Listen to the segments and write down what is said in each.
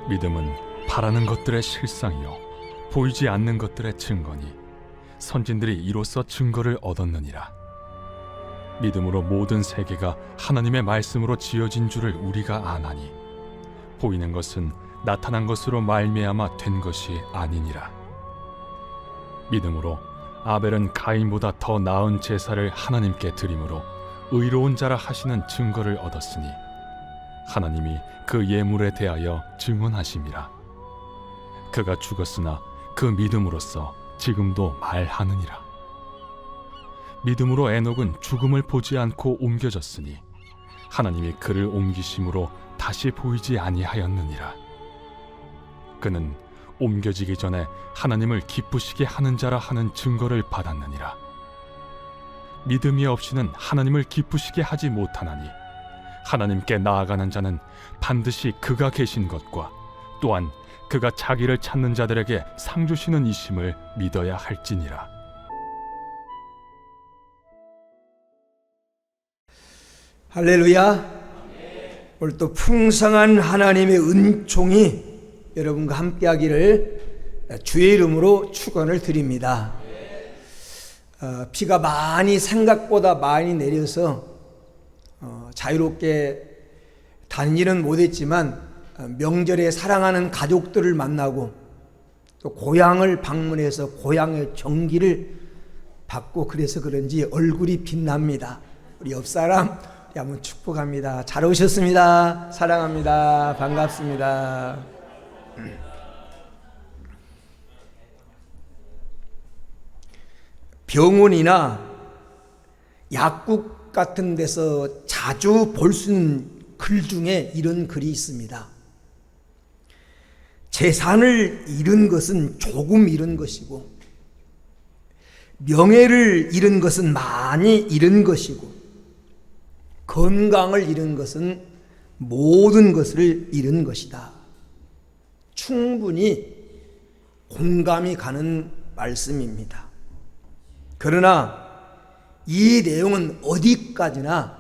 믿음은 바라는 것들의 실상이요 보이지 않는 것들의 증거니 선진들이 이로써 증거를 얻었느니라. 믿음으로 모든 세계가 하나님의 말씀으로 지어진 줄을 우리가 아나니 보이는 것은 나타난 것으로 말미암아 된 것이 아니니라. 믿음으로 아벨은 가인보다 더 나은 제사를 하나님께 드림으로 의로운 자라 하시는 증거를 얻었으니 하나님이 그 예물에 대하여 증언하심이라. 그가 죽었으나 그 믿음으로써 지금도 말하느니라. 믿음으로 에녹은 죽음을 보지 않고 옮겨졌으니 하나님이 그를 옮기심으로 다시 보이지 아니하였느니라. 그는 옮겨지기 전에 하나님을 기쁘시게 하는 자라 하는 증거를 받았느니라. 믿음이 없이는 하나님을 기쁘시게 하지 못하나니 하나님께 나아가는 자는 반드시 그가 계신 것과 또한 그가 자기를 찾는 자들에게 상 주시는 이심을 믿어야 할지니라. 할렐루야. 오늘 또 풍성한 하나님의 은총이 여러분과 함께하기를 주의 이름으로 축원을 드립니다. 비가 생각보다 많이 내려서 자유롭게 다니지는 못했지만 명절에 사랑하는 가족들을 만나고 또 고향을 방문해서 고향의 정기를 받고 그래서 그런지 얼굴이 빛납니다. 우리 옆사람 한번 축복합니다. 잘 오셨습니다. 사랑합니다. 반갑습니다. 병원이나 약국 같은 데서 자주 볼 수 있는 글 중에 이런 글이 있습니다. 재산을 잃은 것은 조금 잃은 것이고 명예를 잃은 것은 많이 잃은 것이고 건강을 잃은 것은 모든 것을 잃은 것이다. 충분히 공감이 가는 말씀입니다. 그러나 이 내용은 어디까지나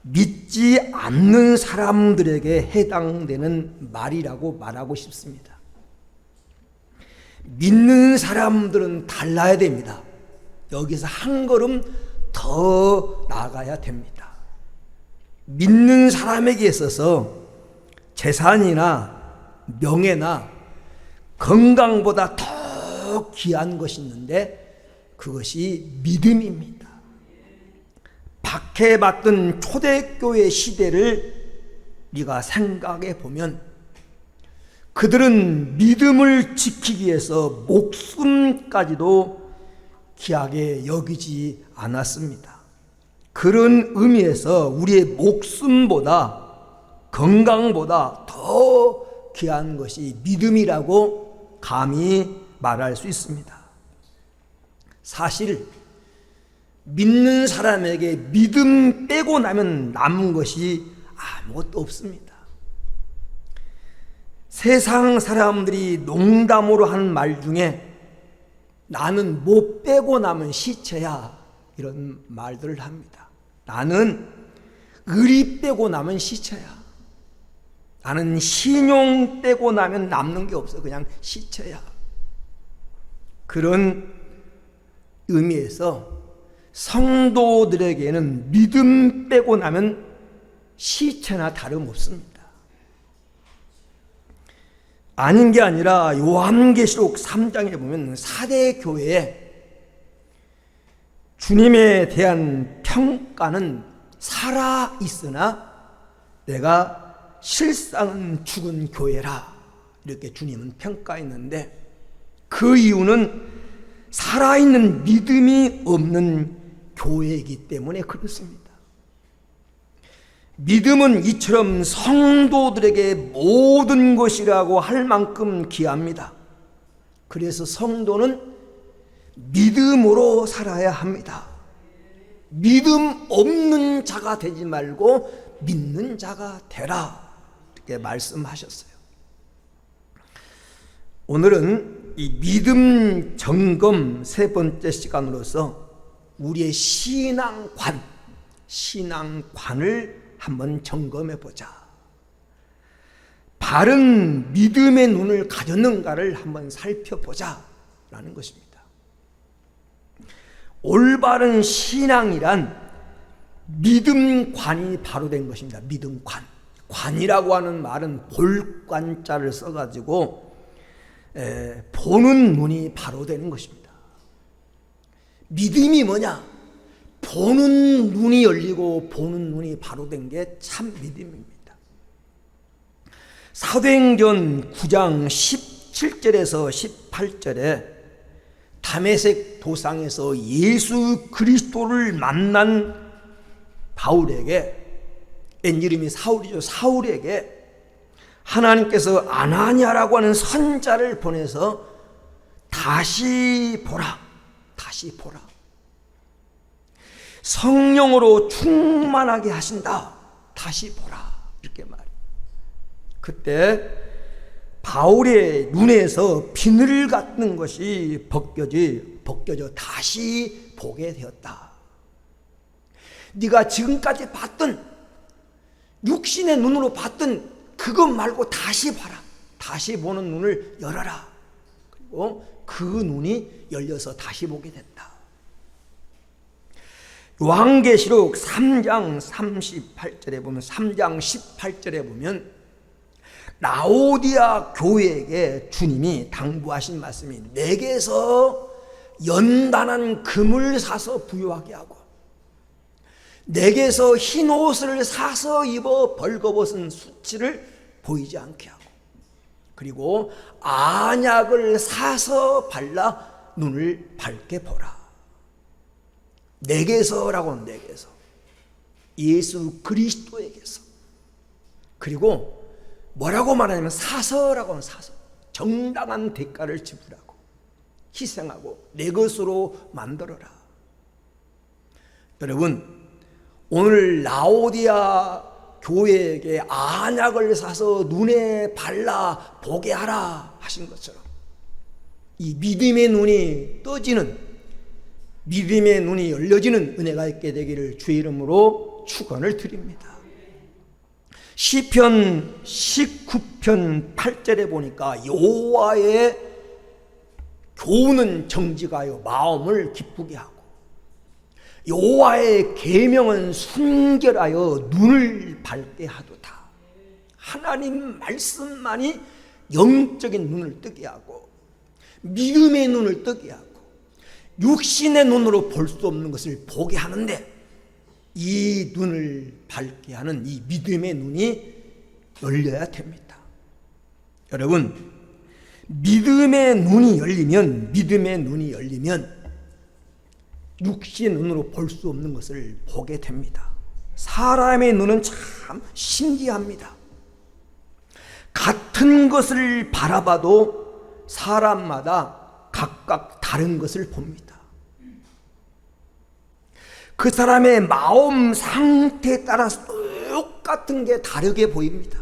믿지 않는 사람들에게 해당되는 말이라고 말하고 싶습니다. 믿는 사람들은 달라야 됩니다. 여기서 한 걸음 더 나아가야 됩니다. 믿는 사람에게 있어서 재산이나 명예나 건강보다 더 귀한 것이 있는데 그것이 믿음입니다. 박해받던 초대교회 시대를 우리가 생각해 보면 그들은 믿음을 지키기 위해서 목숨까지도 귀하게 여기지 않았습니다. 그런 의미에서 우리의 목숨보다 건강보다 더 귀한 것이 믿음이라고 감히 말할 수 있습니다. 사실 믿는 사람에게 믿음 빼고 나면 남은 것이 아무것도 없습니다. 세상 사람들이 농담으로 하는 말 중에 나는 못 빼고 남은 시체야 이런 말들을 합니다. 나는 의리 빼고 남은 시체야. 나는 신용 빼고 나면 남는 게 없어. 그냥 시체야. 그런 의미에서 성도들에게는 믿음 빼고 나면 시체나 다름없습니다. 아닌 게 아니라 요한계시록 3장에 보면 사대 교회에 주님에 대한 평가는 살아있으나 내가 실상은 죽은 교회라 이렇게 주님은 평가했는데 그 이유는 살아있는 믿음이 없는 교회이기 때문에 그렇습니다. 믿음은 이처럼 성도들에게 모든 것이라고 할 만큼 귀합니다. 그래서 성도는 믿음으로 살아야 합니다. 믿음 없는 자가 되지 말고 믿는 자가 되라 이렇게 말씀하셨어요. 오늘은 이 믿음 점검 세 번째 시간으로서 우리의 신앙관을 한번 점검해 보자. 바른 믿음의 눈을 가졌는가를 한번 살펴보자라는 것입니다. 올바른 신앙이란 믿음관이 바로 된 것입니다. 믿음관. 관이라고 하는 말은 볼관자를 써가지고 보는 눈이 바로 되는 것입니다. 믿음이 뭐냐? 보는 눈이 열리고 보는 눈이 바로 된 게 참 믿음입니다. 사도행전 9장 17절에서 18절에 다메섹 도상에서 예수 그리스도를 만난 바울에게, 이름이 사울이죠. 사울에게 하나님께서 아나니아라고 하는 선자를 보내서 다시 보라, 다시 보라. 성령으로 충만하게 하신다. 다시 보라. 이렇게 말해요. 그때 바울의 눈에서 비늘 같은 것이 벗겨져 다시 보게 되었다. 네가 지금까지 봤던, 육신의 눈으로 봤던 그것 말고 다시 봐라. 다시 보는 눈을 열어라. 그리고 그 눈이 열려서 다시 보게 됐다. 요한계시록 3장 38절에 보면, 3장 18절에 보면 라오디아 교회에게 주님이 당부하신 말씀이, 내게서 연단한 금을 사서 부유하게 하고, 내게서 흰 옷을 사서 입어 벌거벗은 수치를 보이지 않게 하고, 그리고 안약을 사서 발라 눈을 밝게 보라. 내게서라고 하는, 내게서, 예수 그리스도에게서. 그리고 뭐라고 말하냐면 사서라고 하는, 사서, 정당한 대가를 지불하고 희생하고 내 것으로 만들어라. 여러분, 오늘 라오디아 교회에게 안약을 사서 눈에 발라 보게 하라 하신 것처럼 이 믿음의 눈이 떠지는, 믿음의 눈이 열려지는 은혜가 있게 되기를 주의 이름으로 축원을 드립니다. 시편 19편 8절에 보니까 여호와의 교훈은 정직하여 마음을 기쁘게 하고 여호와의 계명은 순결하여 눈을 밝게 하도다. 하나님 말씀만이 영적인 눈을 뜨게 하고 믿음의 눈을 뜨게 하고 육신의 눈으로 볼 수 없는 것을 보게 하는데, 이 눈을 밝게 하는 이 믿음의 눈이 열려야 됩니다. 여러분, 믿음의 눈이 열리면 육신의 눈으로 볼 수 없는 것을 보게 됩니다. 사람의 눈은 참 신기합니다. 같은 것을 바라봐도 사람마다 각각 다른 것을 봅니다. 그 사람의 마음 상태에 따라서 똑같은 게 다르게 보입니다.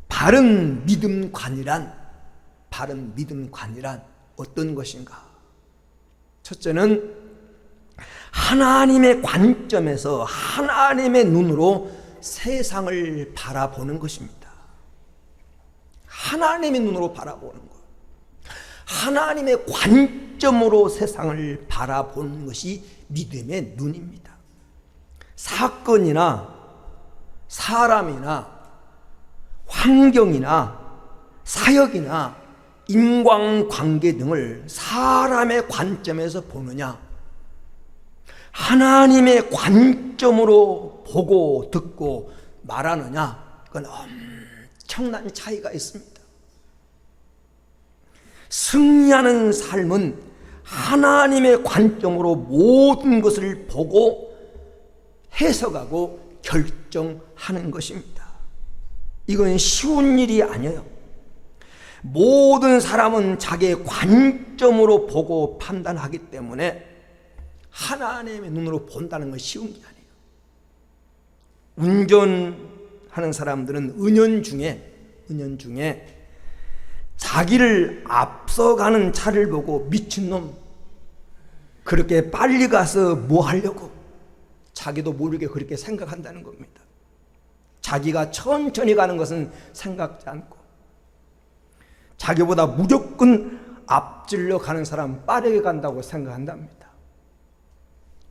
바른 믿음관이란 어떤 것인가? 첫째는 하나님의 관점에서 하나님의 눈으로 세상을 바라보는 것입니다. 하나님의 눈으로 바라보는 것. 하나님의 관점으로 세상을 바라보는 것이 믿음의 눈입니다. 사건이나 사람이나 환경이나 사역이나 인간관계 등을 사람의 관점에서 보느냐, 하나님의 관점으로 보고 듣고 말하느냐, 그건 엄청난 차이가 있습니다. 승리하는 삶은 하나님의 관점으로 모든 것을 보고 해석하고 결정하는 것입니다. 이건 쉬운 일이 아니에요. 모든 사람은 자기의 관점으로 보고 판단하기 때문에 하나님의 눈으로 본다는 건 쉬운 게 아니에요. 운전하는 사람들은 은연중에 자기를 앞서가는 차를 보고 미친놈, 그렇게 빨리 가서 뭐 하려고, 자기도 모르게 그렇게 생각한다는 겁니다. 자기가 천천히 가는 것은 생각지 않고 자기보다 무조건 앞질러 가는 사람 빠르게 간다고 생각한답니다.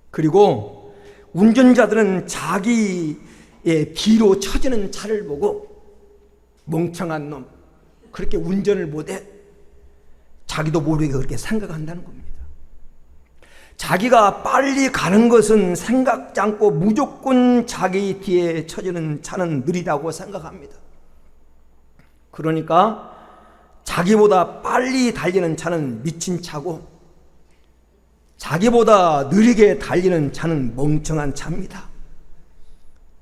그리고 운전자들은 자기의 뒤로 처지는 차를 보고 멍청한 놈, 그렇게 운전을 못해? 자기도 모르게 그렇게 생각한다는 겁니다. 자기가 빨리 가는 것은 생각지 않고 무조건 자기 뒤에 처지는 차는 느리다고 생각합니다. 그러니까 자기보다 빨리 달리는 차는 미친 차고 자기보다 느리게 달리는 차는 멍청한 차입니다.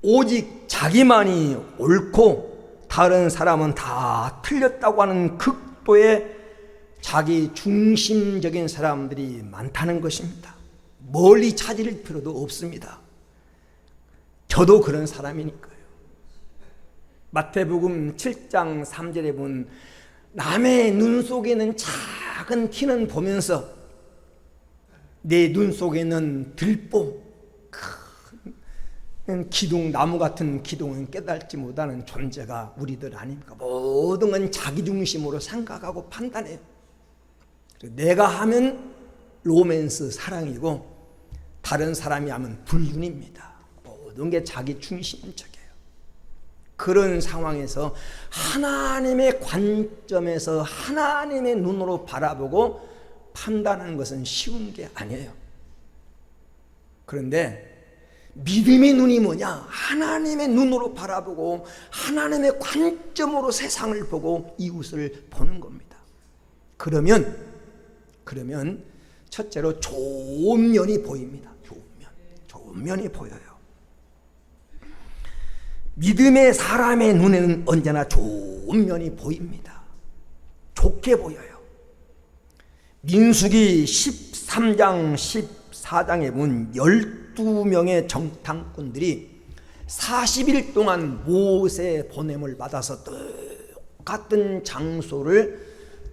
오직 자기만이 옳고 다른 사람은 다 틀렸다고 하는 극도의 자기 중심적인 사람들이 많다는 것입니다. 멀리 찾을 필요도 없습니다. 저도 그런 사람이니까요. 마태복음 7장 3절에 보면 남의 눈 속에는 작은 티는 보면서 내 눈 속에는 들보 큰 기둥, 나무 같은 기둥은 깨닫지 못하는 존재가 우리들 아닙니까? 모든 건 자기 중심으로 생각하고 판단해요. 내가 하면 로맨스, 사랑이고 다른 사람이 하면 불륜입니다. 모든 게 자기 중심적이에요. 그런 상황에서 하나님의 관점에서 하나님의 눈으로 바라보고 판단하는 것은 쉬운 게 아니에요. 그런데 믿음의 눈이 뭐냐? 하나님의 눈으로 바라보고 하나님의 관점으로 세상을 보고 이웃을 보는 겁니다. 그러면 첫째로 좋은 면이 보입니다. 좋은 면이 보여요. 믿음의 사람의 눈에는 언제나 좋은 면이 보입니다. 좋게 보여요. 민수기 13장 14장에 본 12명의 정탐꾼들이 40일 동안 모세의 보냄을 받아서 똑같은 장소를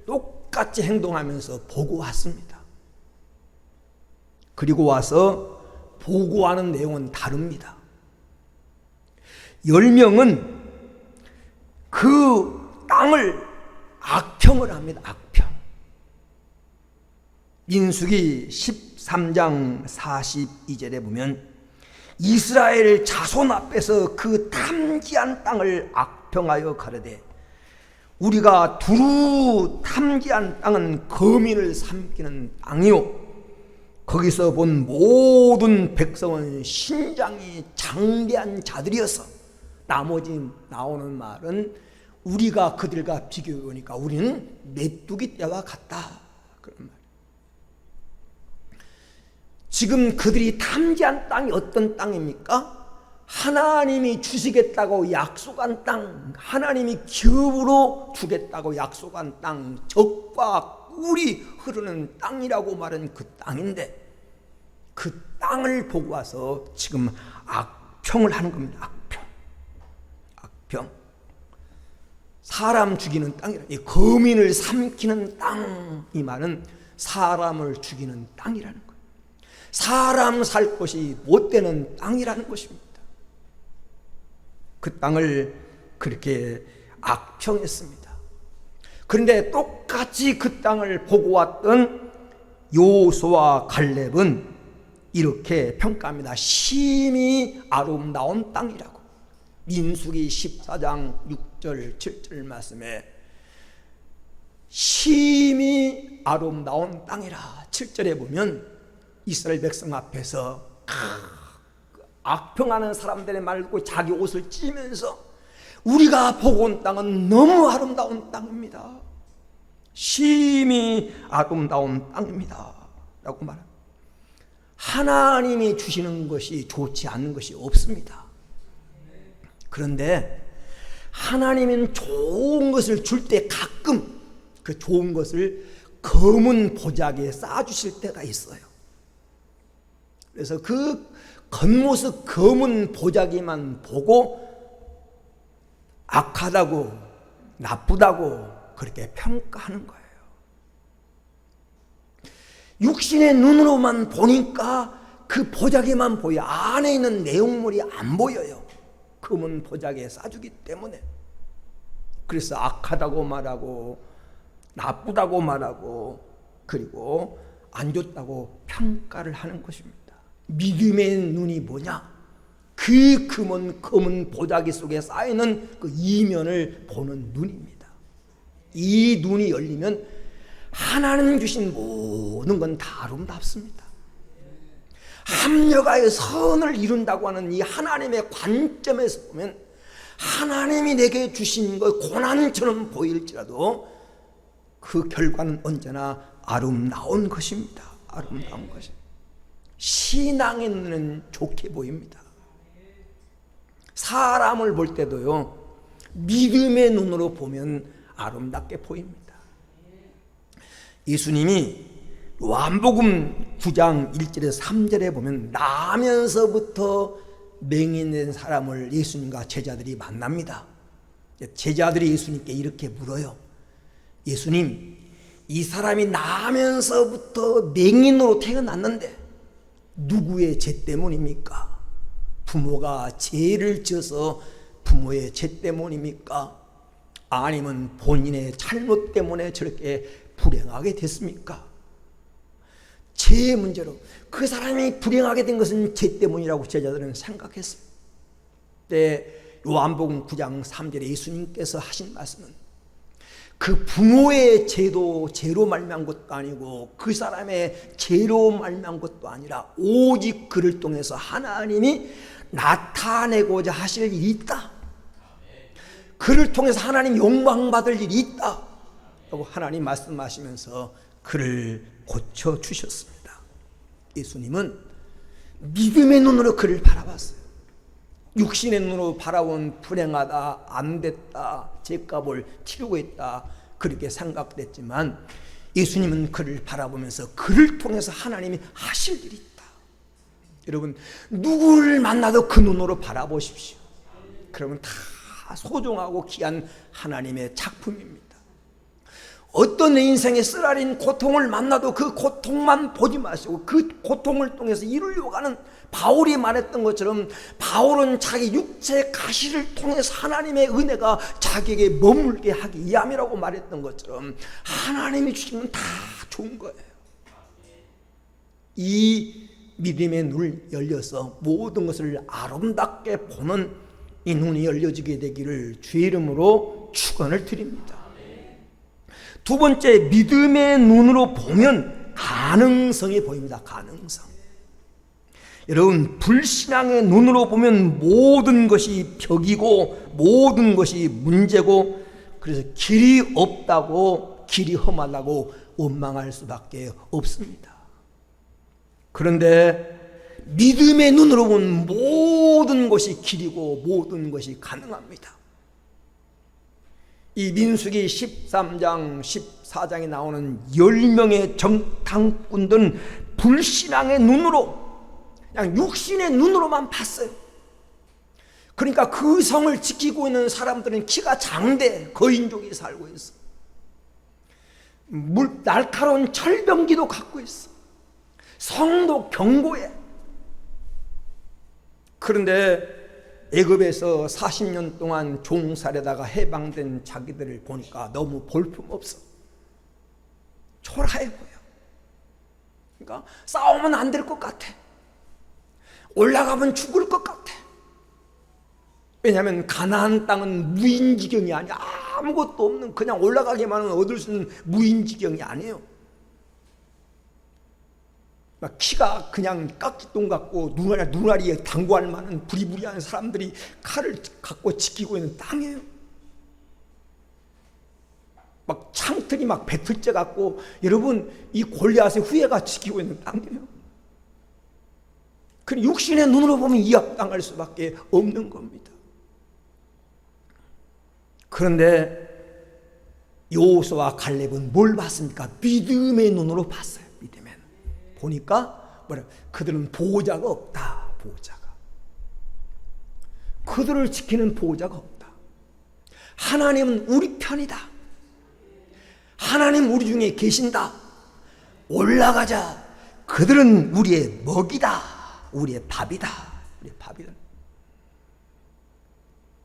똑같이 행동하면서 보고 왔습니다. 그리고 와서 보고하는 내용은 다릅니다. 10명은 그 땅을 악평을 합니다. 악평. 민수기 13장 42절에 보면 이스라엘 자손 앞에서 그 탐지한 땅을 악평하여 가르되 우리가 두루 탐지한 땅은 거민을 삼키는 땅이요 거기서 본 모든 백성은 신장이 장대한 자들이어서 나머지 나오는 말은 우리가 그들과 비교해 보니까 우리는 메뚜기 떼와 같다 그런 말. 지금 그들이 탐지한 땅이 어떤 땅입니까? 하나님이 주시겠다고 약속한 땅, 하나님이 기업으로 주겠다고 약속한 땅, 적과 꿀이 흐르는 땅이라고 말한 그 땅인데 그 땅을 보고 와서 지금 악평을 하는 겁니다. 악평. 사람 죽이는 땅이라. 이 거민을 삼키는 땅, 이 말은 사람을 죽이는 땅이라는 거예요. 사람 살 곳이 못 되는 땅이라는 것입니다. 그 땅을 그렇게 악평했습니다. 그런데 똑같이 그 땅을 보고 왔던 여호수아와 갈렙은 이렇게 평가합니다. 심히 아름다운 땅이라고. 민수기 14장 6절 7절 말씀에 심히 아름다운 땅이라 7절에 보면 이스라엘 백성 앞에서 악평하는 사람들의 말 듣고 자기 옷을 찢으면서 우리가 보고 온 땅은 너무 아름다운 땅입니다. 심히 아름다운 땅입니다 라고 말합니다. 하나님이 주시는 것이 좋지 않은 것이 없습니다. 그런데 하나님은 좋은 것을 줄 때 가끔 그 좋은 것을 검은 보자기에 쌓아주실 때가 있어요. 그래서 그 겉모습 검은 보자기만 보고 악하다고 나쁘다고 그렇게 평가하는 거예요. 육신의 눈으로만 보니까 그 보자기만 보여. 안에 있는 내용물이 안 보여요. 금은 보자기에 싸주기 때문에. 그래서 악하다고 말하고 나쁘다고 말하고 그리고 안 좋다고 평가를 하는 것입니다. 믿음의 눈이 뭐냐? 그 검은 보자기 속에 쌓이는 그 이면을 보는 눈입니다. 이 눈이 열리면 하나님 주신 모든 건 다 아름답습니다. 합력하여 선을 이룬다고 하는 이 하나님의 관점에서 보면 하나님이 내게 주신 것 고난처럼 보일지라도 그 결과는 언제나 아름다운 것입니다. 아름다운 것입니다. 신앙의 눈은 좋게 보입니다. 사람을 볼 때도요, 믿음의 눈으로 보면 아름답게 보입니다. 예수님이 요한복음 9장 1절에서 3절에 보면 나면서부터 맹인된 사람을 예수님과 제자들이 만납니다. 제자들이 예수님께 이렇게 물어요. 예수님, 이 사람이 나면서부터 맹인으로 태어났는데 누구의 죄 때문입니까? 부모가 죄를 지어서 부모의 죄 때문입니까? 아니면 본인의 잘못 때문에 저렇게 불행하게 됐습니까? 죄의 문제로 그 사람이 불행하게 된 것은 죄 때문이라고 제자들은 생각했습니다. 요한복음 9장 3절에 예수님께서 하신 말씀은 그 부모의 죄도 죄로 말미암은 것도 아니고 그 사람의 죄로 말미암은 것도 아니라 오직 그를 통해서 하나님이 나타내고자 하실 일이 있다. 그를 통해서 하나님 영광받을 일이 있다 라고 하나님 말씀하시면서 그를 고쳐주셨습니다. 예수님은 믿음의 눈으로 그를 바라봤어요. 육신의 눈으로 바라본 불행하다, 안됐다, 죄값을 치르고 있다 그렇게 생각됐지만 예수님은 그를 바라보면서 그를 통해서 하나님이 하실 일이 있다. 여러분, 누구를 만나도 그 눈으로 바라보십시오. 그러면 다 소중하고 귀한 하나님의 작품입니다. 어떤 내 인생의 쓰라린 고통을 만나도 그 고통만 보지 마시고 그 고통을 통해서 이루려고 하는 바울이 말했던 것처럼 바울은 자기 육체의 가시를 통해서 하나님의 은혜가 자기에게 머물게 하기 위함이라고 말했던 것처럼 하나님이 주시면 다 좋은 거예요. 이 믿음의 눈을 열려서 모든 것을 아름답게 보는 이 눈이 열려지게 되기를 주의 이름으로 축원을 드립니다. 두 번째, 믿음의 눈으로 보면 가능성이 보입니다. 가능성. 여러분, 불신앙의 눈으로 보면 모든 것이 벽이고 모든 것이 문제고 그래서 길이 없다고, 길이 험하다고 원망할 수밖에 없습니다. 그런데 믿음의 눈으로 보면 모든 것이 길이고 모든 것이 가능합니다. 이 민수기 13장 14장에 나오는 10명의 정탐꾼들은 불신앙의 눈으로 그냥 육신의 눈으로만 봤어요. 그러니까 그 성을 지키고 있는 사람들은 키가 장대 거인족이 살고 있어. 날카로운 철병기도 갖고 있어. 성도 견고해. 그런데 애굽에서 40년 동안 종살에다가 해방된 자기들을 보니까 너무 볼품없어. 초라해 보여. 그러니까 싸우면 안 될 것 같아. 올라가면 죽을 것 같아. 왜냐하면 가나안 땅은 무인지경이 아니야. 아무것도 없는, 그냥 올라가기만 하면 얻을 수 있는 무인지경이 아니에요. 막 키가 그냥 깍지똥 같고 눈알이에 당구할 만한 부리부리한 사람들이 칼을 갖고 지키고 있는 땅이에요. 막 창틀이 막 배틀째 같고, 여러분, 이 골리앗의 후예가 지키고 있는 땅이에요. 그 육신의 눈으로 보면 이압당할 수밖에 없는 겁니다. 그런데 여호수아와 갈렙은 뭘 봤습니까? 믿음의 눈으로 봤어요. 믿음의 눈. 보니까 그들은 보호자가 없다. 보호자가. 그들을 지키는 보호자가 없다. 하나님은 우리 편이다. 하나님 우리 중에 계신다. 올라가자. 그들은 우리의 먹이다. 우리의 밥이다. 우리의 밥이다.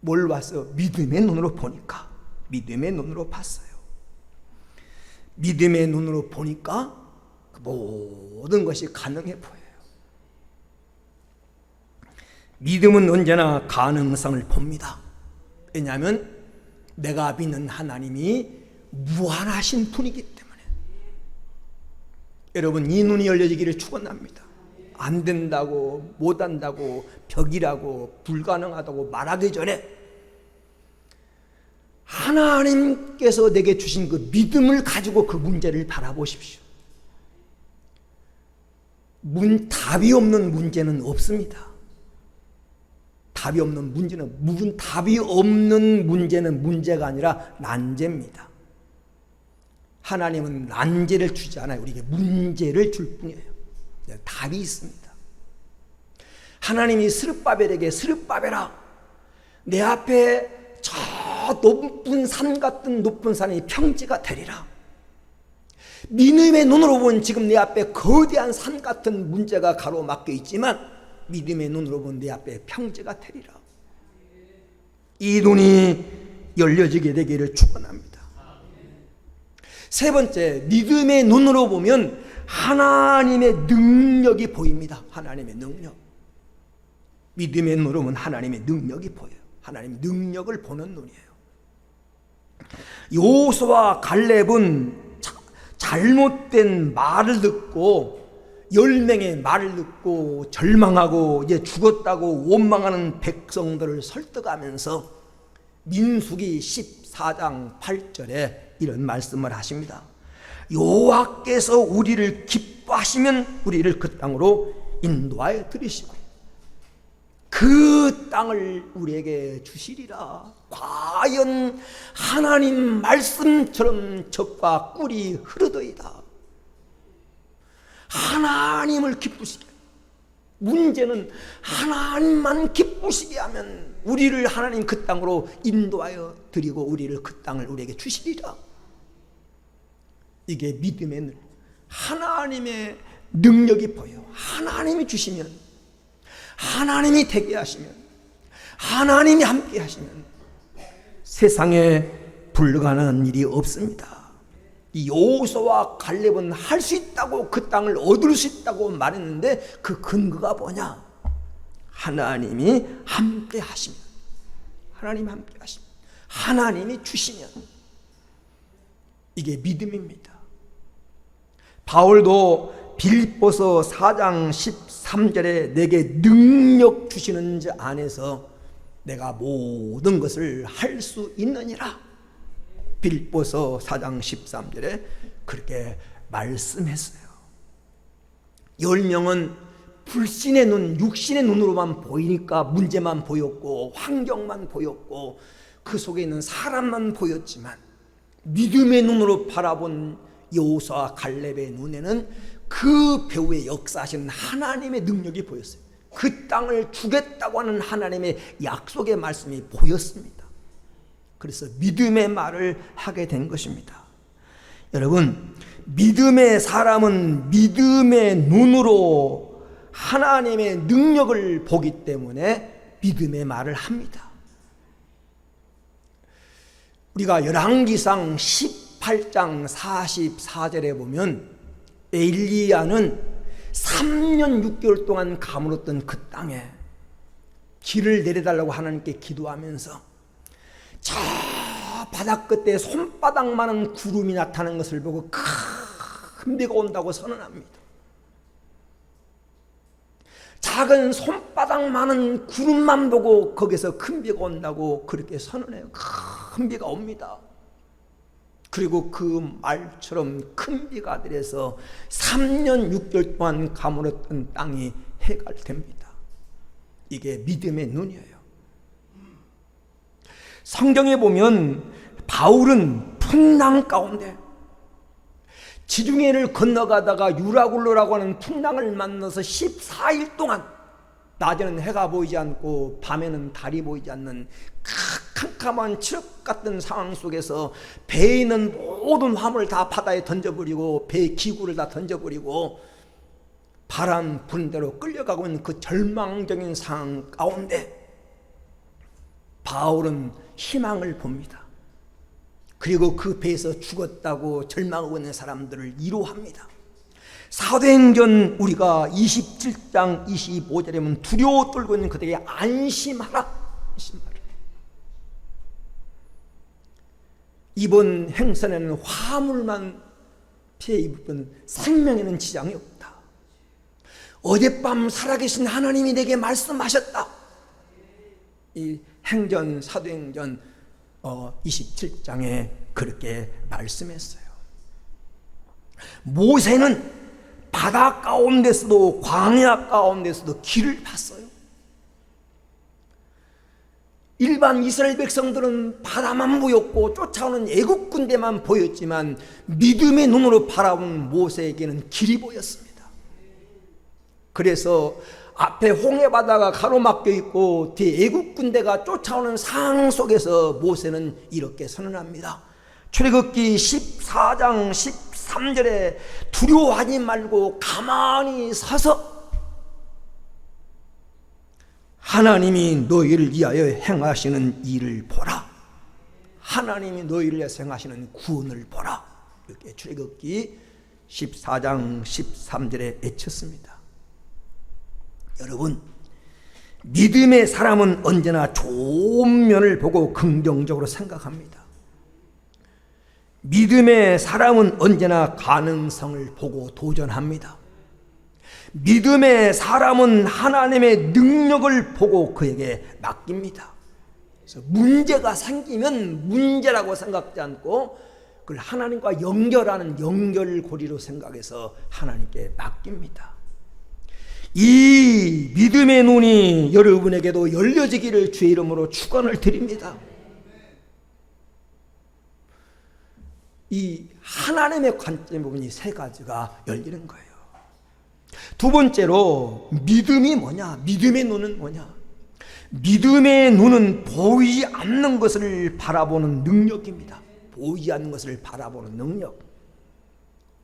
뭘 봤어요? 믿음의 눈으로 보니까. 믿음의 눈으로 봤어요. 믿음의 눈으로 보니까 모든 것이 가능해 보여요. 믿음은 언제나 가능성을 봅니다. 왜냐하면 내가 믿는 하나님이 무한하신 분이기 때문에. 여러분, 이 눈이 열려지기를 축원합니다. 안 된다고, 못한다고, 벽이라고, 불가능하다고 말하기 전에 하나님께서 내게 주신 그 믿음을 가지고 그 문제를 바라보십시오. 답이 없는 문제는 없습니다. 답이 없는 문제는 문제가 아니라 난제입니다. 하나님은 난제를 주지 않아요. 우리에게 문제를 줄 뿐이에요. 답이 있습니다. 하나님이 스룹바벨에게 스룹바벨아, 내 앞에 저 높은 산 같은 높은 산이 평지가 되리라. 믿음의 눈으로 본 지금 내 앞에 거대한 산 같은 문제가 가로막혀 있지만 믿음의 눈으로 본 내 앞에 평지가 되리라. 이 눈이 열려지게 되기를 축원합니다. 세 번째, 믿음의 눈으로 보면 하나님의 능력이 보입니다. 하나님의 능력. 믿음의 눈으로 보면 하나님의 능력이 보여요. 하나님의 능력을 보는 눈이에요. 여호수아와 갈렙은 잘못된 말을 듣고 10명의 말을 듣고 절망하고 이제 죽었다고 원망하는 백성들을 설득하면서 민수기 14장 8절에 이런 말씀을 하십니다. 여호와께서 우리를 기뻐하시면 우리를 그 땅으로 인도하여 들이시고 그 땅을 우리에게 주시리라. 과연 하나님 말씀처럼 젖과 꿀이 흐르더이다. 하나님을 기쁘시게, 문제는 하나님만 기쁘시게 하면 우리를 하나님 그 땅으로 인도하여 드리고 우리를 그 땅을 우리에게 주시리라. 이게 믿음의 늘, 하나님의 능력이 보여. 하나님이 주시면, 하나님이 되게 하시면, 하나님이 함께 하시면 세상에 불가능한 일이 없습니다. 이 여호수아와 갈렙은 할 수 있다고, 그 땅을 얻을 수 있다고 말했는데 그 근거가 뭐냐? 하나님이 함께 하시면, 하나님이 함께 하시면, 하나님이 주시면, 이게 믿음입니다. 바울도 빌립보서 4장 13절에 내게 능력 주시는 자 안에서 내가 모든 것을 할 수 있느니라. 빌립보서 4장 13절에 그렇게 말씀했어요. 10명은 불신의 눈, 육신의 눈으로만 보이니까 문제만 보였고 환경만 보였고 그 속에 있는 사람만 보였지만 믿음의 눈으로 바라본 여호수아와 갈렙의 눈에는 그 배후에 역사하시는 하나님의 능력이 보였어요. 그 땅을 주겠다고 하는 하나님의 약속의 말씀이 보였습니다. 그래서 믿음의 말을 하게 된 것입니다. 여러분, 믿음의 사람은 믿음의 눈으로 하나님의 능력을 보기 때문에 믿음의 말을 합니다. 우리가 열왕기상 18장 44절에 보면 엘리야는 3년 6개월 동안 가물었던 그 땅에 길을 내려달라고 하나님께 기도하면서 저 바닥 끝에 손바닥만한 구름이 나타나는 것을 보고 큰 비가 온다고 선언합니다. 작은 손바닥만한 구름만 보고 거기서 큰 비가 온다고 그렇게 선언해요. 큰 비가 옵니다. 그리고 그 말처럼 큰 비가 내려서 3년 6개월 동안 가물었던 땅이 해갈됩니다. 이게 믿음의 눈이에요. 성경에 보면 바울은 풍랑 가운데 지중해를 건너가다가 유라굴로라고 하는 풍랑을 만나서 14일 동안 낮에는 해가 보이지 않고 밤에는 달이 보이지 않는 캄캄한 칠흑 같은 상황 속에서 배에 있는 모든 화물을 다 바다에 던져버리고 배의 기구를 다 던져버리고 바람 부는 대로 끌려가고 있는 그 절망적인 상황 가운데 바울은 희망을 봅니다. 그리고 그 배에서 죽었다고 절망하고 있는 사람들을 위로합니다. 사도행전 우리가 27장 25절에 보면 두려워 떨고 있는 그들에게 안심하라. 안심하라. 이번 행선에는 화물만 피해 입은 생명에는 지장이 없다. 어젯밤 살아계신 하나님이 내게 말씀하셨다. 이 행전 사도행전 27장에 그렇게 말씀했어요. 모세는 바다 가운데서도 광야 가운데서도 길을 봤어요. 일반 이스라엘 백성들은 바다만 보였고 쫓아오는 애국 군대만 보였지만 믿음의 눈으로 바라본 모세에게는 길이 보였습니다. 그래서 앞에 홍해바다가 가로막혀 있고 뒤에 애국 군대가 쫓아오는 상황 속에서 모세는 이렇게 선언합니다. 출애굽기 14장 13절에 두려워하지 말고 가만히 서서 하나님이 너희를 위하여 행하시는 일을 보라. 하나님이 너희를 위해서 행하시는 구원을 보라. 이렇게 출애굽기 14장 13절에 외쳤습니다. 여러분, 믿음의 사람은 언제나 좋은 면을 보고 긍정적으로 생각합니다. 믿음의 사람은 언제나 가능성을 보고 도전합니다. 믿음의 사람은 하나님의 능력을 보고 그에게 맡깁니다. 그래서 문제가 생기면 문제라고 생각지 않고 그걸 하나님과 연결하는 연결고리로 생각해서 하나님께 맡깁니다. 이 믿음의 눈이 여러분에게도 열려지기를 주의 이름으로 축원을 드립니다. 이 하나님의 관점 부분이 세 가지가 열리는 거예요. 두 번째로 믿음이 뭐냐? 믿음의 눈은 뭐냐? 믿음의 눈은 보이지 않는 것을 바라보는 능력입니다. 보이지 않는 것을 바라보는 능력.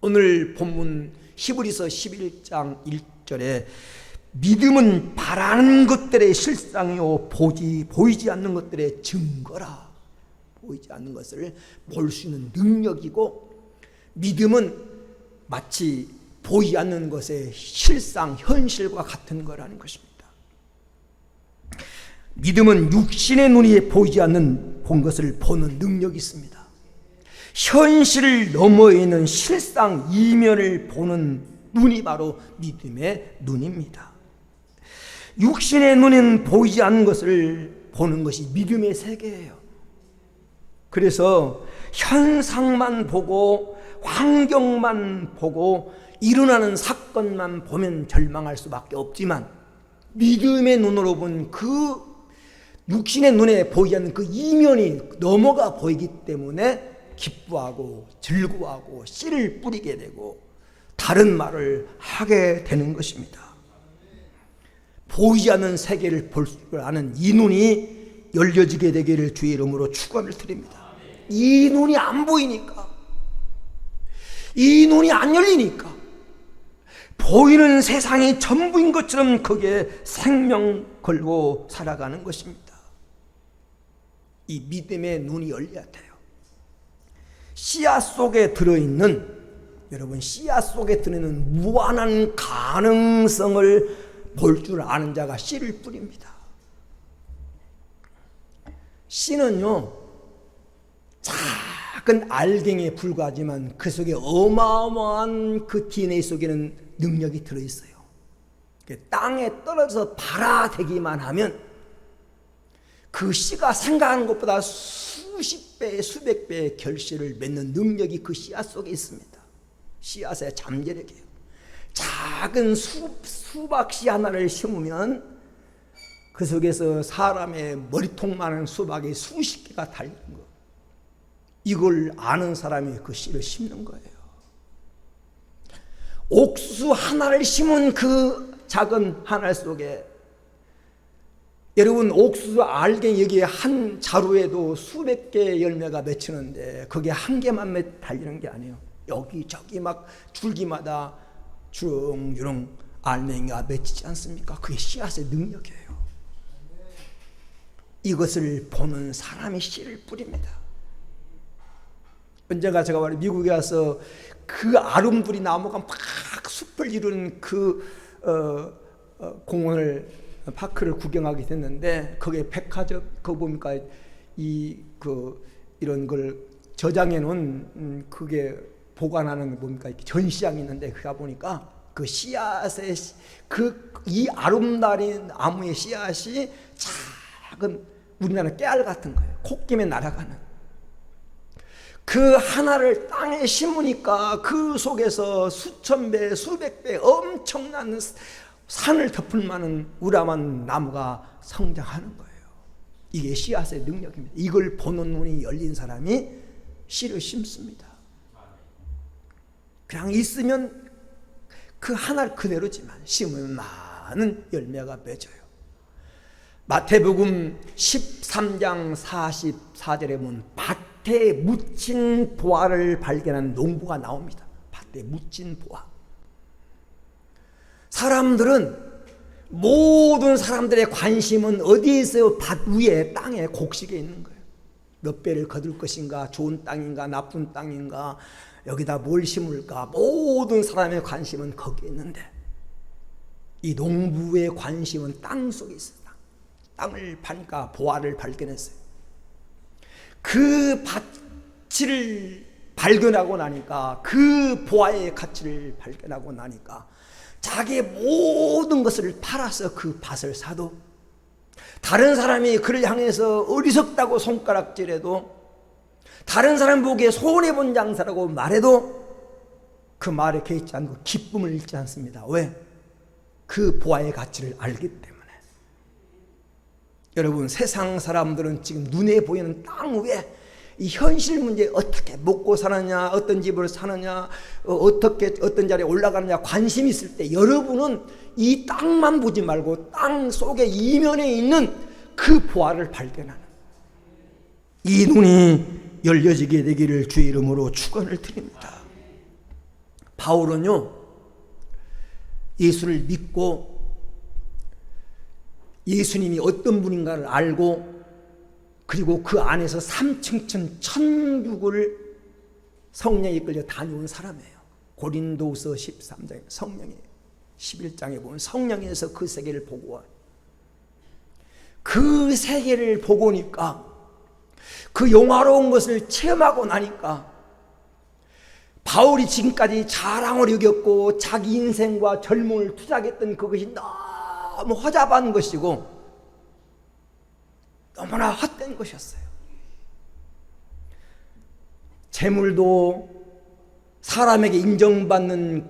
오늘 본문 히브리서 11장 1절에 믿음은 바라는 것들의 실상이요 보이지 않는 것들의 증거라. 보이지 않는 것을 볼 수 있는 능력이고, 믿음은 마치 보이지 않는 것의 실상, 현실과 같은 거라는 것입니다. 믿음은 육신의 눈이 보이지 않는 본 것을 보는 능력이 있습니다. 현실을 넘어 있는 실상 이면을 보는 눈이 바로 믿음의 눈입니다. 육신의 눈은 보이지 않는 것을 보는 것이 믿음의 세계예요. 그래서 현상만 보고 환경만 보고 일어나는 사건만 보면 절망할 수밖에 없지만, 믿음의 눈으로 본 그 육신의 눈에 보이지 않는 그 이면이 넘어가 보이기 때문에 기뻐하고 즐거워하고 씨를 뿌리게 되고 다른 말을 하게 되는 것입니다. 보이지 않는 세계를 볼 줄 아는 이 눈이 열려지게 되기를 주의 이름으로 축원을 드립니다. 이 눈이 안 보이니까, 이 눈이 안 열리니까 보이는 세상이 전부인 것처럼 거기에 생명 걸고 살아가는 것입니다. 이 믿음의 눈이 열려야 돼요. 씨앗 속에 들어있는, 여러분, 씨앗 속에 들어있는 무한한 가능성을 볼 줄 아는 자가 씨를 뿌립니다. 씨는요, 작은 알갱이에 불과하지만 그 속에 어마어마한 그 DNA 속에는 능력이 들어있어요. 땅에 떨어져서 발아대기만 하면 그 씨가 생각하는 것보다 수십 배, 수백 배의 결실을 맺는 능력이 그 씨앗 속에 있습니다. 씨앗의 잠재력이에요. 작은 수박씨 하나를 심으면 그 속에서 사람의 머리통만한 수박이 수십 개가 달린 거. 이걸 아는 사람이 그 씨를 심는 거예요. 옥수수 하나를 심은 그 작은 하나 속에, 여러분, 옥수수 알갱이 여기에 한 자루에도 수백 개의 열매가 맺히는데 그게 한 개만 달리는 게 아니에요. 여기저기 막 줄기마다 주렁주렁 알맹이가 맺히지 않습니까? 그게 씨앗의 능력이에요. 이것을 보는 사람이 씨를 뿌립니다. 언젠가 제가 미국에 와서 그 아름드리 나무가 막 숲을 이루는 그 공원을 파크를 구경하게 됐는데, 거기에 백화점 그거 보니까 이런 걸 저장해 놓은 그게 보관하는 뭡니까 이렇게 전시장이 있는데, 그가 보니까 그 씨앗의 이 아름다운 나무의 씨앗이 작은 우리나라 깨알 같은 거예요. 콧김에 날아가는 그 하나를 땅에 심으니까 그 속에서 수천 배 수백 배 엄청난 산을 덮을 만한 우람한 나무가 성장하는 거예요. 이게 씨앗의 능력입니다. 이걸 보는 눈이 열린 사람이 씨를 심습니다. 그냥 있으면 그 하나를 그대로지만 심으면 많은 열매가 맺어요. 마태복음 13장 44절에 보면 밭에 묻힌 보화를 발견한 농부가 나옵니다. 밭에 묻힌 보화. 모든 사람들의 관심은 어디에 있어요? 밭 위에 땅에 곡식에 있는 거예요. 몇 배를 거둘 것인가, 좋은 땅인가, 나쁜 땅인가, 여기다 뭘 심을까, 모든 사람의 관심은 거기에 있는데, 이 농부의 관심은 땅 속에 있어요. 땅을 파니까 보화를 발견했어요. 그 가치를 발견하고 나니까, 그 보화의 가치를 발견하고 나니까 자기의 모든 것을 팔아서 그 밭을 사도, 다른 사람이 그를 향해서 어리석다고 손가락질해도, 다른 사람 보기에 손해본 장사라고 말해도 그 말에 개의치 않고 기쁨을 잃지 않습니다. 왜? 그 보화의 가치를 알기 때문에. 여러분, 세상 사람들은 지금 눈에 보이는 땅 위에 이 현실 문제, 어떻게 먹고 사느냐, 어떤 집을 사느냐, 어떻게 어떤 자리에 올라가느냐 관심이 있을 때, 여러분은 이 땅만 보지 말고 땅 속에 이면에 있는 그 보화를 발견하는 이 눈이 열려지게 되기를 주의 이름으로 축원을 드립니다. 바울은요, 예수를 믿고 예수님이 어떤 분인가를 알고, 그리고 그 안에서 삼층천 천국을 성령에 이끌려 다녀온 사람이에요. 고린도서 13장에, 성령이 11장에 보면 성령에서 그 세계를 보고 와요. 그 세계를 보고 니까, 그 영화로운 것을 체험하고 나니까, 바울이 지금까지 자랑을 여겼고 자기 인생과 젊음을 투자했던 그것이 너무 허잡한 것이고 너무나 헛된 것이었어요. 재물도, 사람에게 인정받는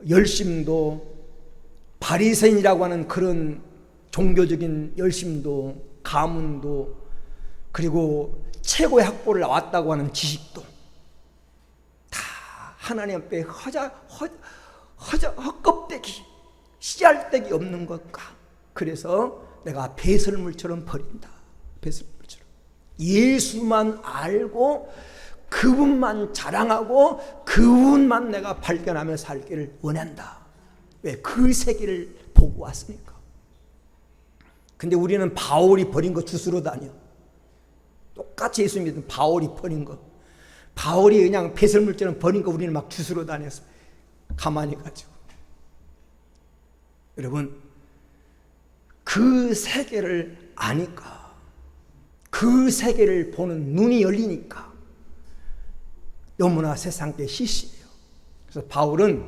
열심도, 바리새인이라고 하는 그런 종교적인 열심도, 가문도, 그리고 최고의 학벌을 나왔다고 하는 지식도 다 하나님 앞에 헛껍데기, 씨알데기 없는 것과, 그래서 내가 배설물처럼 버린다. 배설물처럼 예수만 알고 그분만 자랑하고 그분만 내가 발견하며 살기를 원한다. 왜? 그 세계를 보고 왔으니까. 근데 우리는 바울이 버린 거 주스러 다녀. 똑같이 예수 믿는 바울이 버린 거, 바울이 그냥 배설물처럼 버린 거 우리는 막 주스러 다녔어. 가만히 가지고. 여러분, 그 세계를 아니까, 그 세계를 보는 눈이 열리니까 너무나 세상께 시시해요. 그래서 바울은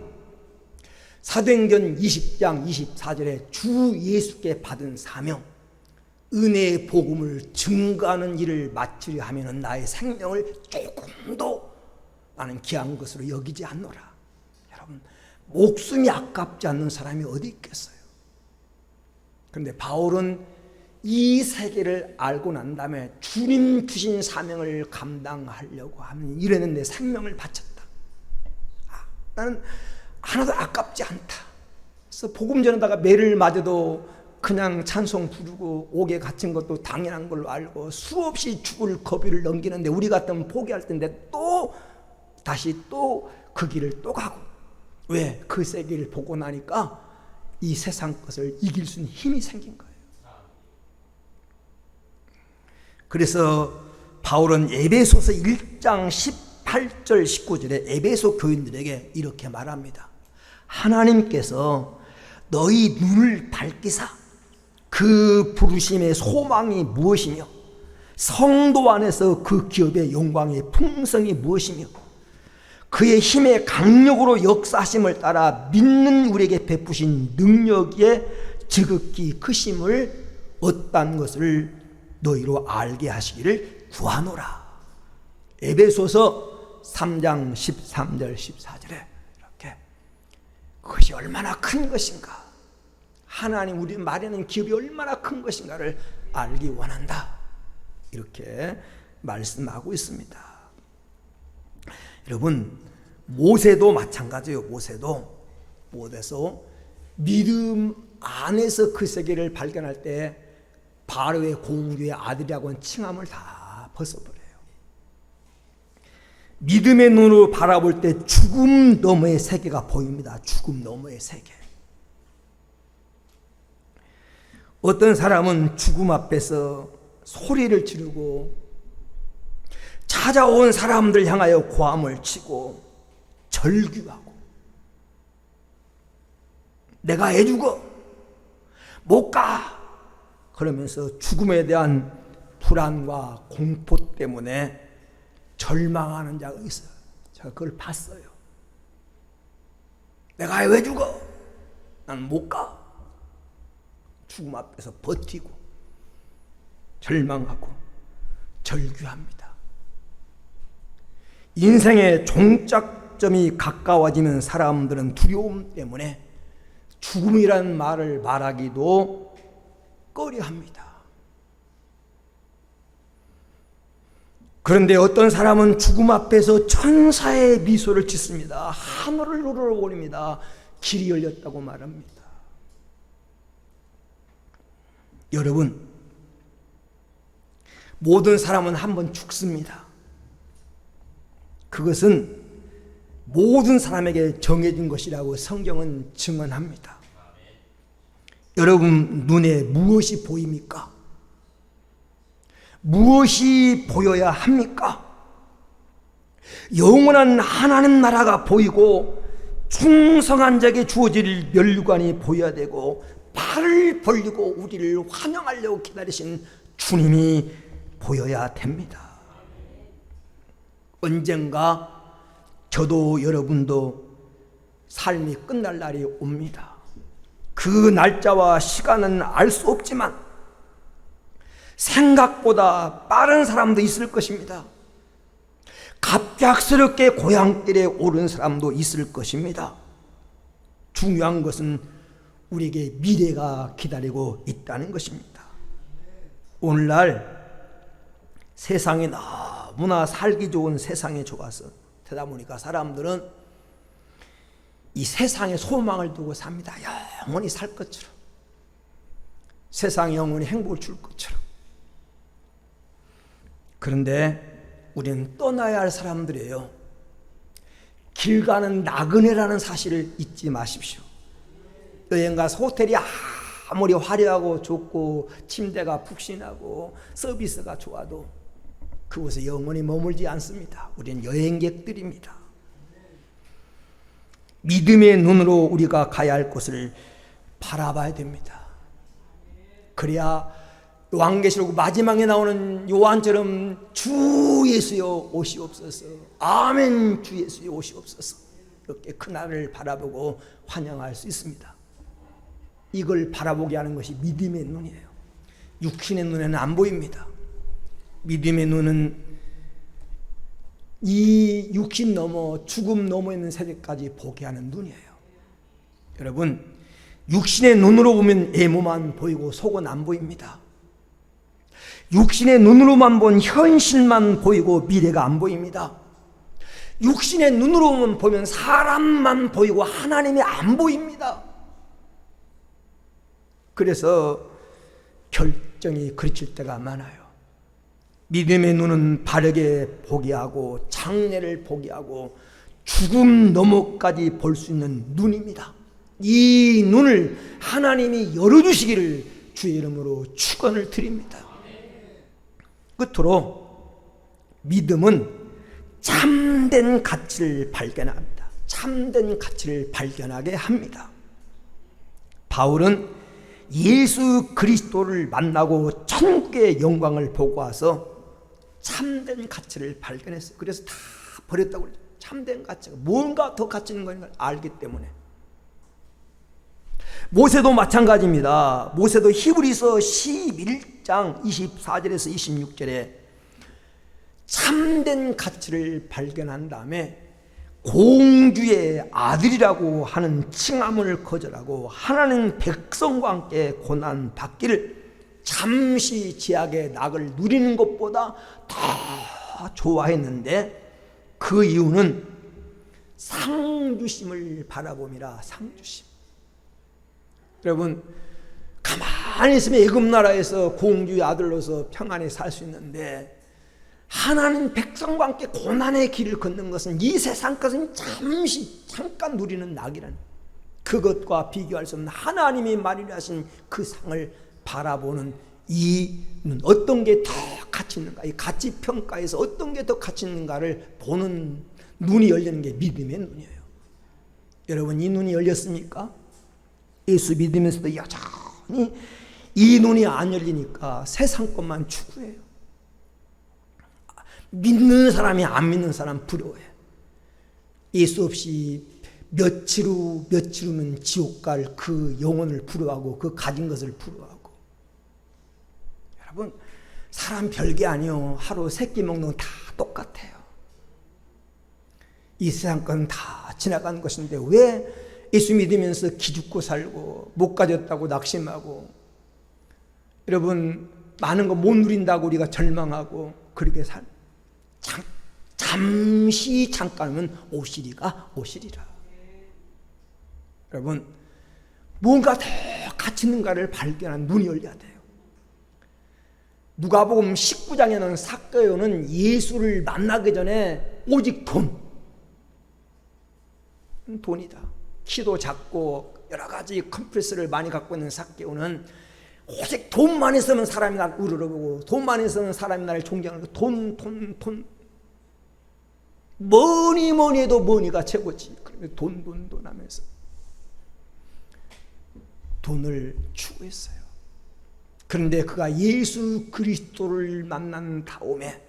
사도행전 20장 24절에 주 예수께 받은 사명, 은혜의 복음을 증거하는 일을 마치려 하면 나의 생명을 조금도 나는 귀한 것으로 여기지 않노라. 여러분, 목숨이 아깝지 않는 사람이 어디 있겠어요? 그런데 바울은 이 세계를 알고 난 다음에 주님 주신 사명을 감당하려고 하는 일에는 내 생명을 바쳤다. 나는 하나도 아깝지 않다. 그래서 복음 전하다가 매를 맞아도 그냥 찬송 부르고 옥에 갇힌 것도 당연한 걸로 알고 수없이 죽을 고비를 넘기는데, 우리 같으면 포기할 텐데 또 다시 또 그 길을 또 가고. 왜? 그 세계를 보고 나니까 이 세상 것을 이길 수 있는 힘이 생긴 거예요. 그래서 바울은 에베소서 1장 18절 19절에 에베소 교인들에게 이렇게 말합니다. 하나님께서 너희 눈을 밝히사 그 부르심의 소망이 무엇이며 성도 안에서 그 기업의 영광의 풍성이 무엇이며 그의 힘의 강력으로 역사하심을 따라 믿는 우리에게 베푸신 능력의 지극히 크심을 어떤 것을 너희로 알게 하시기를 구하노라. 에베소서 3장 13절 14절에 이렇게 그것이 얼마나 큰 것인가, 하나님 우리 마련한 기업이 얼마나 큰 것인가를 알기 원한다, 이렇게 말씀하고 있습니다. 여러분, 모세도 마찬가지예요. 모세도 믿음 안에서 그 세계를 발견할 때 바로의 공주의 아들이라고 하는 칭함을 다 벗어버려요. 믿음의 눈으로 바라볼 때 죽음 너머의 세계가 보입니다. 죽음 너머의 세계. 어떤 사람은 죽음 앞에서 소리를 지르고 찾아온 사람들 향하여 고함을 치고 절규하고 내가 애 죽어 못 가 그러면서 죽음에 대한 불안과 공포 때문에 절망하는 자가 있어요. 제가 그걸 봤어요. 내가 왜 죽어? 난 못 가. 죽음 앞에서 버티고 절망하고 절규합니다. 인생의 종착점이 가까워지는 사람들은 두려움 때문에 죽음이라는 말을 말하기도 꺼려합니다. 그런데 어떤 사람은 죽음 앞에서 천사의 미소를 짓습니다. 하늘을 우러러보립니다. 길이 열렸다고 말합니다. 여러분, 모든 사람은 한번 죽습니다. 그것은 모든 사람에게 정해진 것이라고 성경은 증언합니다. 여러분 눈에 무엇이 보입니까? 무엇이 보여야 합니까? 영원한 하나님 나라가 보이고 충성한 자에게 주어질 멸류관이 보여야 되고 팔을 벌리고 우리를 환영하려고 기다리신 주님이 보여야 됩니다. 언젠가 저도 여러분도 삶이 끝날 날이 옵니다. 그 날짜와 시간은 알 수 없지만 생각보다 빠른 사람도 있을 것입니다. 갑작스럽게 고향길에 오른 사람도 있을 것입니다. 중요한 것은 우리에게 미래가 기다리고 있다는 것입니다. 오늘날 세상이 너무나 살기 좋은 세상에 좋아서 되다 보니까 사람들은 이 세상에 소망을 두고 삽니다. 영원히 살 것처럼, 세상에 영원히 행복을 줄 것처럼. 그런데 우리는 떠나야 할 사람들이에요. 길 가는 나그네라는 사실을 잊지 마십시오. 여행 가서 호텔이 아무리 화려하고 좋고 침대가 푹신하고 서비스가 좋아도 그곳에 영원히 머물지 않습니다. 우리는 여행객들입니다. 믿음의 눈으로 우리가 가야 할 곳을 바라봐야 됩니다. 그래야 요한계시록 마지막에 나오는 요한처럼 주 예수여 오시옵소서, 아멘 주 예수여 오시옵소서, 이렇게 그날을 바라보고 환영할 수 있습니다. 이걸 바라보게 하는 것이 믿음의 눈이에요. 육신의 눈에는 안 보입니다. 믿음의 눈은 이 육신 넘어 죽음 넘어 있는 세계까지 보게 하는 눈이에요. 여러분, 육신의 눈으로 보면 외모만 보이고 속은 안 보입니다. 육신의 눈으로만 본 현실만 보이고 미래가 안 보입니다. 육신의 눈으로만 보면 사람만 보이고 하나님이 안 보입니다. 그래서 결정이 그르칠 때가 많아요. 믿음의 눈은 바르게 보게 하고 장래를 보게 하고 죽음 너머까지 볼 수 있는 눈입니다. 이 눈을 하나님이 열어주시기를 주의 이름으로 축원을 드립니다. 끝으로 믿음은 참된 가치를 발견합니다. 참된 가치를 발견하게 합니다. 바울은 예수 그리스도를 만나고 천국의 영광을 보고 와서 참된 가치를 발견했어요. 그래서 다 버렸다고 그러죠. 참된 가치가 뭔가 더 가치 있는 걸 알기 때문에. 모세도 마찬가지입니다. 모세도 히브리서 11장 24절에서 26절에 참된 가치를 발견한 다음에 공주의 아들이라고 하는 칭함을 거절하고 하나님 백성과 함께 고난 받기를 잠시 제약의 낙을 누리는 것보다 더 좋아했는데, 그 이유는 상주심을 바라봄이라. 상주심. 여러분, 가만히 있으면 애굽 나라에서 공주의 아들로서 평안히 살 수 있는데, 하나님 백성과 함께 고난의 길을 걷는 것은 이 세상 것은 잠깐 누리는 낙이라는, 그것과 비교할 수 없는 하나님이 마련하신 그 상을 바라보는 이는 어떤 게 더 가치 있는가, 이 가치 평가에서 어떤 게 더 가치 있는가를 보는 눈이 열리는 게 믿음의 눈이에요. 여러분, 이 눈이 열렸습니까? 예수 믿으면서도 여전히 이 눈이 안 열리니까 세상 것만 추구해요. 믿는 사람이 안 믿는 사람 부러워해. 예수 없이 며칠 후면 지옥 갈 그 영혼을 부러워하고 그 가진 것을 부러워하고. 여러분, 사람 별게 아니요. 하루 3끼 먹는 건 다 똑같아요. 이 세상 건 다 지나가는 것인데 왜 예수 믿으면서 기죽고 살고 못 가졌다고 낙심하고, 여러분 많은 거 못 누린다고 우리가 절망하고 그렇게 잠시 잠깐은 오시리가 오시리라. 여러분, 뭔가 더 가치 있는가를 발견한 눈이 열려야 돼요. 누가복음 19장에는 삭개오는 예수를 만나기 전에 오직 돈이다. 키도 작고 여러 가지 컴플렉스를 많이 갖고 있는 삭개오는 오직 돈만 있으면 사람이 나를 우러러보고, 돈만 있으면 사람이 나를 존경하고, 돈 뭐니 해도 머니가 최고지. 돈 하면서 돈을 추구했어요. 그런데 그가 예수 그리스도를 만난 다음에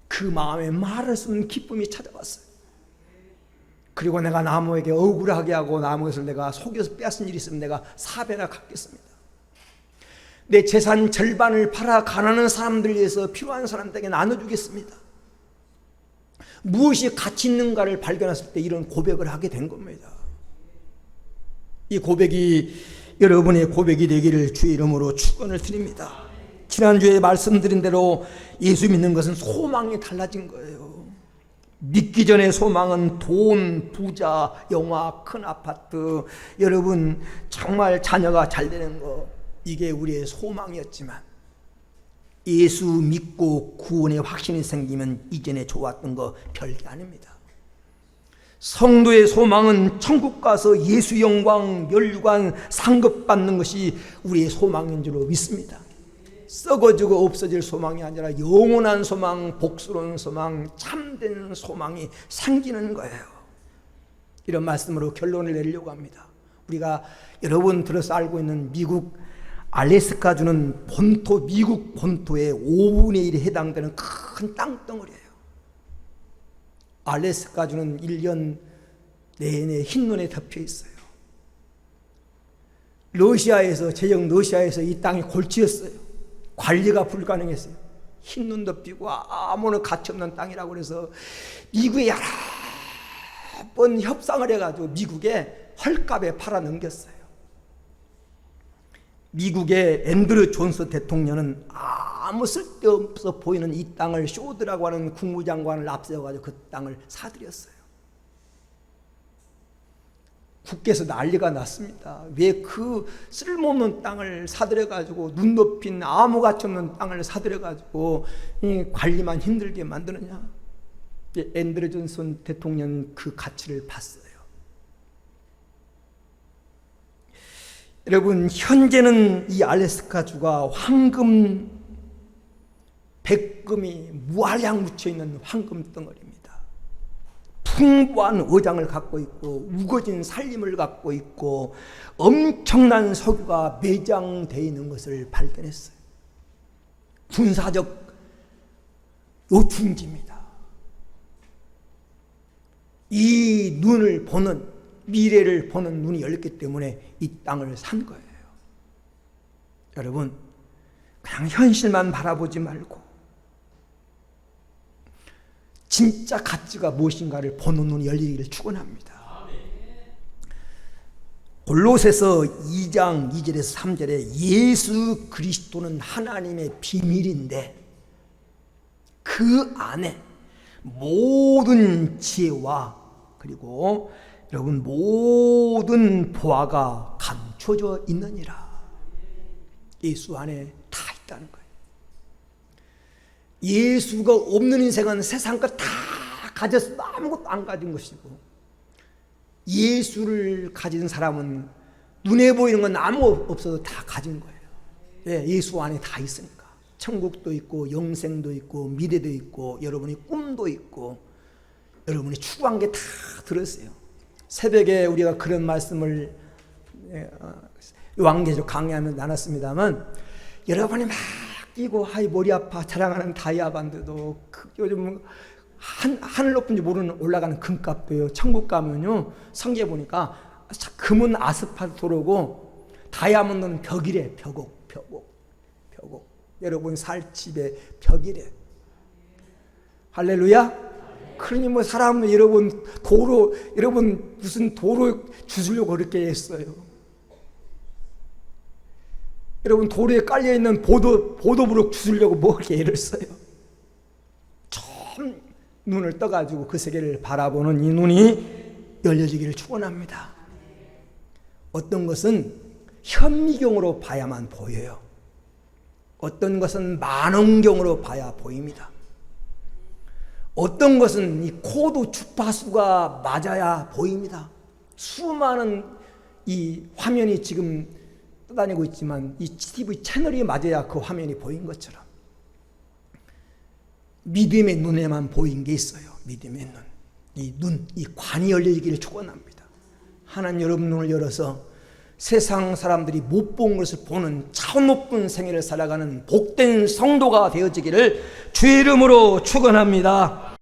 그 마음에 말할 수 없는 기쁨이 찾아왔어요. 그리고 내가 나무에게 억울하게 하고 나무에서 내가 속여서 뺏은 일이 있으면 내가 4배나 갚겠습니다. 내 재산 절반을 팔아 가난한 사람들 위해서 필요한 사람들에게 나눠주겠습니다. 무엇이 가치 있는가를 발견했을 때 이런 고백을 하게 된 겁니다. 이 고백이 여러분의 고백이 되기를 주의 이름으로 축원을 드립니다. 지난주에 말씀드린 대로 예수 믿는 것은 소망이 달라진 거예요. 믿기 전에 소망은 돈, 부자, 영화, 큰 아파트, 여러분 정말 자녀가 잘 되는 거, 이게 우리의 소망이었지만 예수 믿고 구원의 확신이 생기면 이전에 좋았던 거 별게 아닙니다. 성도의 소망은 천국 가서 예수 영광, 멸류관, 상급 받는 것이 우리의 소망인 줄 믿습니다. 썩어지고 없어질 소망이 아니라 영원한 소망, 복스러운 소망, 참된 소망이 생기는 거예요. 이런 말씀으로 결론을 내리려고 합니다. 우리가 여러분 들어서 알고 있는 미국 알래스카주는 미국 본토의 5분의 1에 해당되는 큰 땅덩어리예요. 알래스카주는 1년 내내 흰눈에 덮여 있어요. 제정 러시아에서 이 땅이 골치였어요. 관리가 불가능했어요. 흰눈 덮이고 아무나 가치없는 땅이라고 그래서 미국에 여러 번 협상을 해가지고 미국에 헐값에 팔아 넘겼어요. 미국의 앤드류 존스 대통령은 아무 쓸데없어 보이는 이 땅을 쇼드라고 하는 국무장관을 앞세워가지고 그 땅을 사들였어요. 국회에서 난리가 났습니다. 왜 그 쓸모없는 땅을 사들여가지고 눈 높인 아무 가치 없는 땅을 사들여가지고 관리만 힘들게 만드느냐. 앤드류 존슨 대통령 그 가치를 봤어요. 여러분, 현재는 이 알래스카주가 황금 백금이 무한량 묻혀있는 황금 덩어리입니다. 풍부한 의장을 갖고 있고 우거진 살림을 갖고 있고 엄청난 석유가 매장되어 있는 것을 발견했어요. 군사적 요충지입니다. 이 눈을 보는, 미래를 보는 눈이 열렸기 때문에 이 땅을 산 거예요. 여러분, 그냥 현실만 바라보지 말고 진짜 가치가 무엇인가를 보는 눈이 열리기를 축원합니다. 골로새서 2장 2절에서 3절에 예수 그리스도는 하나님의 비밀인데 그 안에 모든 지혜와 그리고 여러분 모든 보화가 감춰져 있느니라. 예수 안에 다 있다는 거예요. 예수가 없는 인생은 세상 것 다 가졌어도 아무것도 안 가진 것이고, 예수를 가진 사람은 눈에 보이는 건 아무 없어도 다 가진 거예요. 예, 예수 안에 다 있으니까. 천국도 있고 영생도 있고 미래도 있고 여러분의 꿈도 있고 여러분이 추구한 게 다 들었어요. 새벽에 우리가 그런 말씀을 요한계시록 강의하면서 나눴습니다만, 여러분이 막 끼고 하이 머리 아파 자랑하는 다이아반드도 요즘 하늘 높은지 모르는 올라가는 금값도요. 천국 가면요 성경에 보니까 금은 아스팔트 도로고 다이아몬드는 벽이래. 벽옥. 여러분 살 집에 벽이래. 할렐루야. 그러니 뭐 사람은 여러분 무슨 도로 주시려고 그렇게 했어요. 여러분 도로에 깔려있는 보도부록 주시려고 뭐 그렇게 애를 써요. 처음 눈을 떠가지고 그 세계를 바라보는 이 눈이 열려지기를 축원합니다. 어떤 것은 현미경으로 봐야만 보여요. 어떤 것은 만원경으로 봐야 보입니다. 어떤 것은 이 코드 주파수가 맞아야 보입니다. 수많은 이 화면이 지금 떠다니고 있지만 이 TV 채널이 맞아야 그 화면이 보인 것처럼 믿음의 눈에만 보인 게 있어요. 믿음의 눈, 이 관이 열리기를 축원합니다. 하나님 여러분 눈을 열어서 세상 사람들이 못 본 것을 보는 차원 높은 생애를 살아가는 복된 성도가 되어지기를 주의 이름으로 축원합니다.